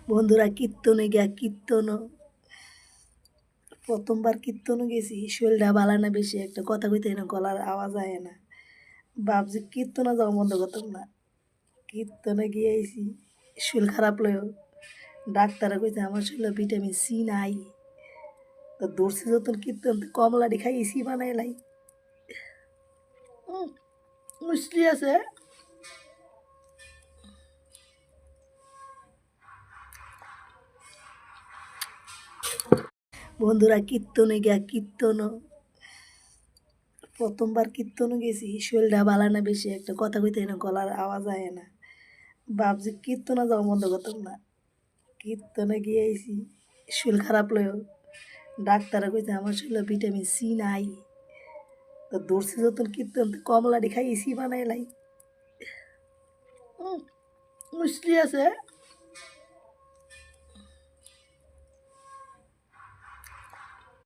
বন্ধুরা কীর্তনে গিয়া কীর্তন প্রথমবার কীর্তন গেছি, শরীরটা ভালো না, বেশি একটা কথা কইতে না, গলার আওয়াজ আয় না। ভাবছি কীর্তনে যাওয়া বন্ধ করতাম না, কীর্তনে গিয়ে আইছি, শরীর খারাপ লয়। ডাক্তারে কইছে আমার শরীরে ভিটামিন সি নাই। তো দৌড়ছি যখন কীর্তন, কমলাটি খাইছি বানাইলাই। মিষ্টি আছে। বন্ধুরা কীর্তনে গিয়া কীর্তন প্রথমবার কীর্তন গেছি, শরীরটা ভালো না, বেশি একটা কথা কইতে না, গলার আওয়াজ আয় না। ভাবছি কীর্তনে যাওয়া বন্ধ করতাম না, কীর্তনে গিয়ে আইছি, শরীর খারাপ লয়। ডাক্তারে কইছে আমার শরীরে ভিটামিন সি নাই। তো দৌড়ছি যখন কীর্তন, কমলাটি খাইছি বানাইলাই। মিষ্টি আছে।